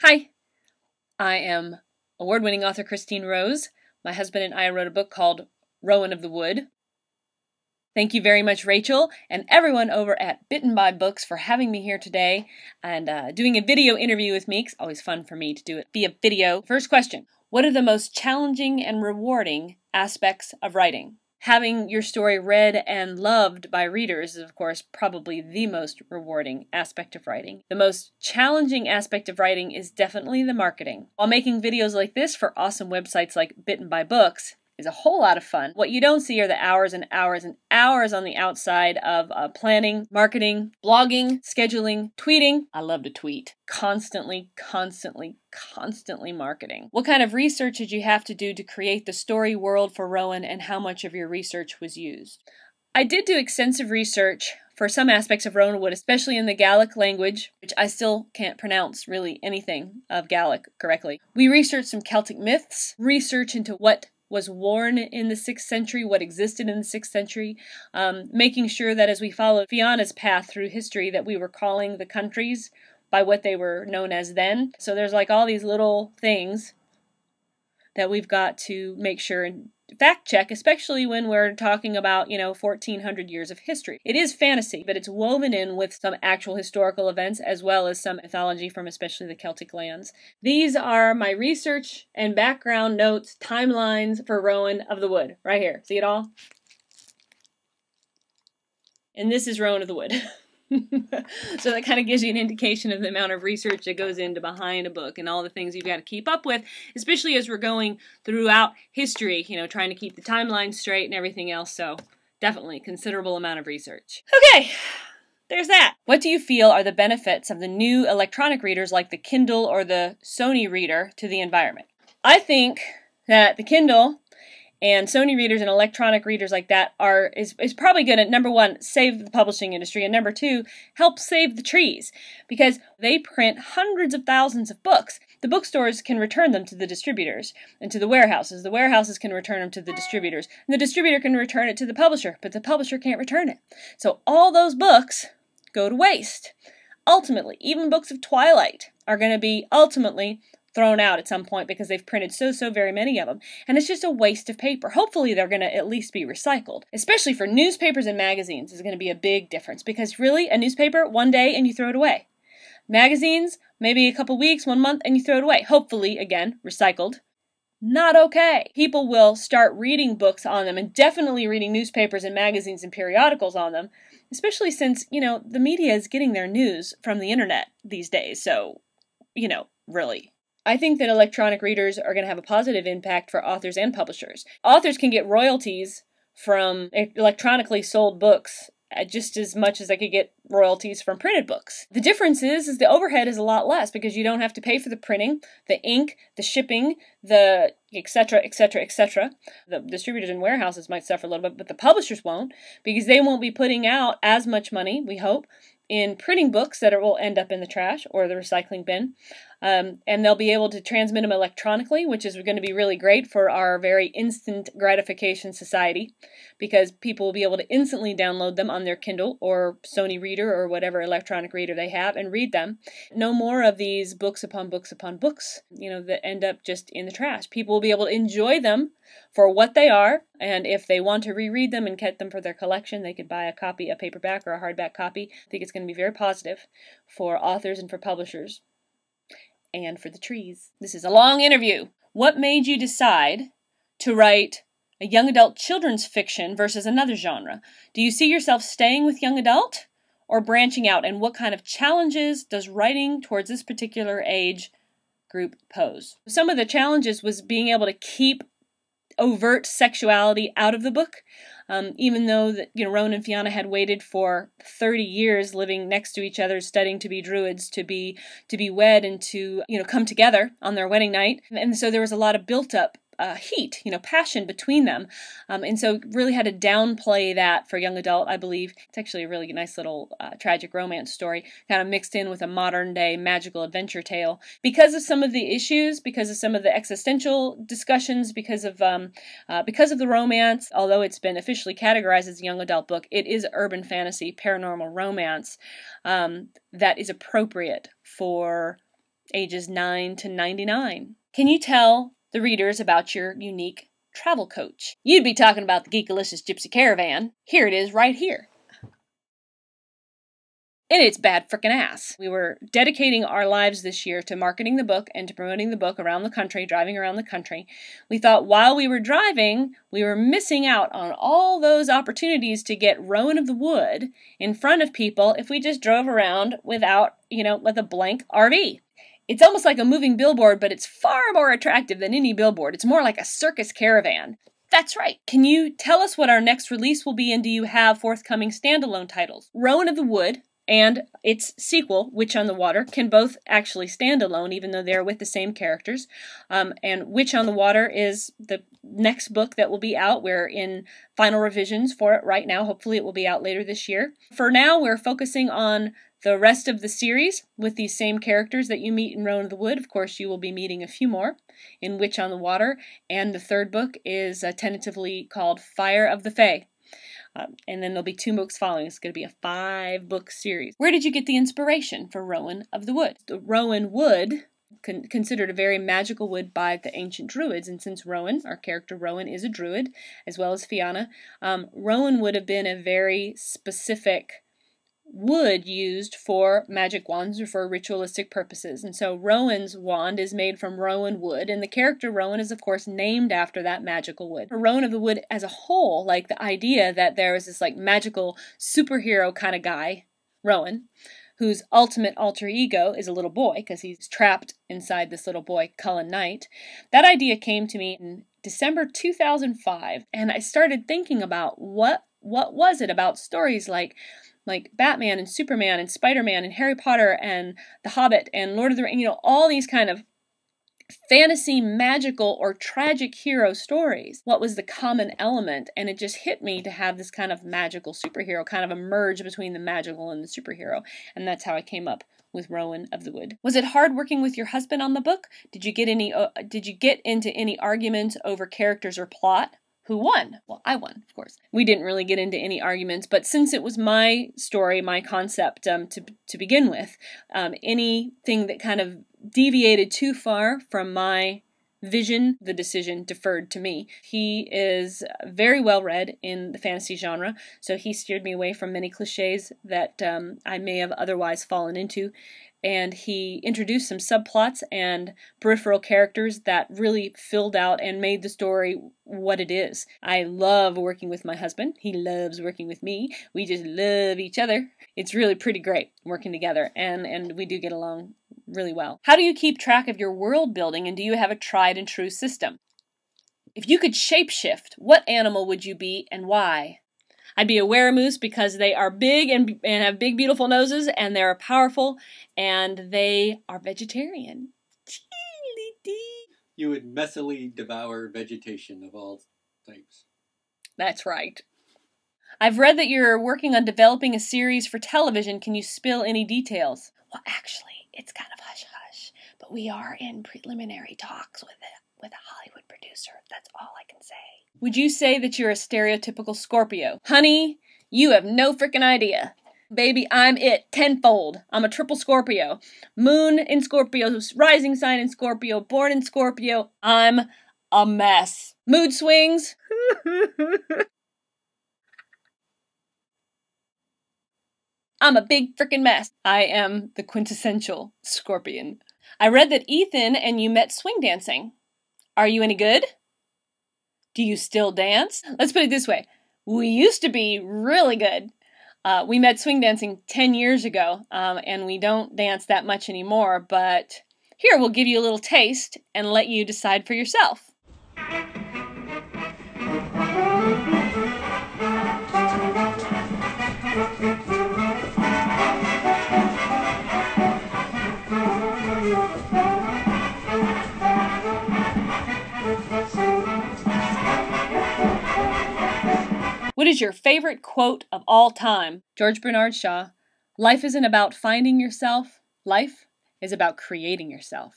Hi, I am award-winning author Christine Rose. My husband and I wrote a book called Rowan of the Wood. Thank you very much, Rachel, and everyone over at Bitten by Books for having me here today and doing a video interview with me. It's always fun for me to do it via video. First question, what are the most challenging and rewarding aspects of writing? Having your story read and loved by readers is, of course, probably the most rewarding aspect of writing. The most challenging aspect of writing is definitely the marketing. While making videos like this for awesome websites like Bitten by Books is a whole lot of fun, what you don't see are the hours and hours and hours on the outside of planning, marketing, blogging, scheduling, tweeting. I love to tweet. Constantly marketing. What kind of research did you have to do to create the story world for Rowan, and how much of your research was used? I did do extensive research for some aspects of Rowan Wood, especially in the Gallic language, which I still can't pronounce really anything of Gallic correctly. We researched some Celtic myths, research into what was worn in the 6th century, what existed in the 6th century, making sure that as we followed Fiona's path through history that we were calling the countries by what they were known as then. So there's like all these little things that we've got to make sure and fact check, especially when we're talking about, 1400 years of history. It is fantasy, but it's woven in with some actual historical events as well as some mythology from especially the Celtic lands. These are my research and background notes, timelines for Rowan of the Wood, right here. See it all? And this is Rowan of the Wood. So that kind of gives you an indication of the amount of research that goes into behind a book and all the things you've got to keep up with, especially as we're going throughout history, trying to keep the timeline straight and everything else. So definitely considerable amount of research. Okay, there's that. What do you feel are the benefits of the new electronic readers like the Kindle or the Sony reader to the environment? I think that the Kindle and Sony readers and electronic readers like that is probably going to, number one, save the publishing industry, and number two, help save the trees, because they print hundreds of thousands of books. The bookstores can return them to the distributors and to the warehouses. The warehouses can return them to the distributors, and the distributor can return it to the publisher, but the publisher can't return it. So all those books go to waste. Ultimately, even books of Twilight are going to be ultimately thrown out at some point because they've printed so very many of them. And it's just a waste of paper. Hopefully they're going to at least be recycled. Especially for newspapers and magazines is going to be a big difference, because really a newspaper, one day and you throw it away. Magazines, maybe a couple weeks, 1 month, and you throw it away. Hopefully, again, recycled. Not okay. People will start reading books on them, and definitely reading newspapers and magazines and periodicals on them, especially since, the media is getting their news from the internet these days. So, really. I think that electronic readers are going to have a positive impact for authors and publishers. Authors can get royalties from electronically sold books just as much as they could get royalties from printed books. The difference is the overhead is a lot less, because you don't have to pay for the printing, the ink, the shipping, the etc. The distributors and warehouses might suffer a little bit, but the publishers won't, because they won't be putting out as much money, we hope, in printing books that will end up in the trash or the recycling bin. And they'll be able to transmit them electronically, which is going to be really great for our very instant gratification society, because people will be able to instantly download them on their Kindle or Sony reader or whatever electronic reader they have and read them. No more of these books upon books upon books, that end up just in the trash. People will be able to enjoy them for what they are, and if they want to reread them and get them for their collection, they could buy a copy, a paperback or a hardback copy. I think it's going to be very positive for authors and for publishers. And for the trees. This is a long interview. What made you decide to write a young adult children's fiction versus another genre? Do you see yourself staying with young adult or branching out? And what kind of challenges does writing towards this particular age group pose? Some of the challenges was being able to keep overt sexuality out of the book, even though Rowan and Fiona had waited for 30 years living next to each other, studying to be druids, to be wed, and to come together on their wedding night, and so there was a lot of built up heat, passion between them. And so really had to downplay that for young adult, I believe. It's actually a really nice little tragic romance story, kind of mixed in with a modern day magical adventure tale. Because of some of the issues, because of some of the existential discussions, because of the romance, although it's been officially categorized as a young adult book, it is urban fantasy, paranormal romance that is appropriate for ages 9 to 99. Can you tell the readers about your unique travel coach? You'd be talking about the Geekalicious Gypsy Caravan. Here it is right here. And it's bad frickin' ass. We were dedicating our lives this year to marketing the book and to promoting the book around the country, driving around the country. We thought while we were driving, we were missing out on all those opportunities to get Rowan of the Wood in front of people if we just drove around without, with a blank RV. It's almost like a moving billboard, but it's far more attractive than any billboard. It's more like a circus caravan. That's right. Can you tell us what our next release will be, and do you have forthcoming standalone titles? Rowan of the Wood and its sequel, Witch on the Water, can both actually stand alone, even though they're with the same characters. And Witch on the Water is the next book that will be out. We're in final revisions for it right now. Hopefully it will be out later this year. For now, we're focusing on the rest of the series with these same characters that you meet in Rowan of the Wood. Of course, you will be meeting a few more in Witch on the Water. And the third book is tentatively called Fire of the Fae. And then there'll be 2 books following. It's going to be a 5-book series. Where did you get the inspiration for Rowan of the Wood? The Rowan wood, considered a very magical wood by the ancient Druids, and since Rowan, our character Rowan, is a Druid, as well as Fianna, Rowan would have been a very specific wood used for magic wands or for ritualistic purposes. And so Rowan's wand is made from Rowan wood, and the character Rowan is of course named after that magical wood. For Rowan of the Wood as a whole, like the idea that there is this like magical superhero kind of guy, Rowan, whose ultimate alter ego is a little boy because he's trapped inside this little boy, Cullen Knight. That idea came to me in December 2005, and I started thinking about what was it about stories like Batman and Superman and Spider-Man and Harry Potter and The Hobbit and Lord of the Rings, all these kind of fantasy, magical, or tragic hero stories. What was the common element? And it just hit me to have this kind of magical superhero, kind of a merge between the magical and the superhero. And that's how I came up with Rowan of the Wood. Was it hard working with your husband on the book? Did you get into any arguments over characters or plot? Who won? Well, I won, of course. We didn't really get into any arguments, but since it was my story, my concept to begin with, anything that kind of deviated too far from my vision, the decision deferred to me. He is very well read in the fantasy genre, so he steered me away from many cliches that I may have otherwise fallen into. And he introduced some subplots and peripheral characters that really filled out and made the story what it is. I love working with my husband. He loves working with me. We just love each other. It's really pretty great working together, and we do get along really well. How do you keep track of your world building, and do you have a tried and true system? If you could shapeshift, what animal would you be and why? I'd be a WereMoose because they are big and have big, beautiful noses, and they're powerful, and they are vegetarian. You would messily devour vegetation of all types. That's right. I've read that you're working on developing a series for television. Can you spill any details? Well, actually, it's kind of hush-hush, but we are in preliminary talks with a Hollywood producer. That's all I can say. Would you say that you're a stereotypical Scorpio? Honey, you have no frickin' idea. Baby, I'm it tenfold. I'm a triple Scorpio. Moon in Scorpio, rising sign in Scorpio, born in Scorpio. I'm a mess. Mood swings. I'm a big frickin' mess. I am the quintessential Scorpion. I read that Ethan and you met swing dancing. Are you any good? Do you still dance? Let's put it this way. We used to be really good. We met swing dancing 10 years ago, and we don't dance that much anymore, but here, we'll give you a little taste and let you decide for yourself. What is your favorite quote of all time? George Bernard Shaw. Life isn't about finding yourself. Life is about creating yourself.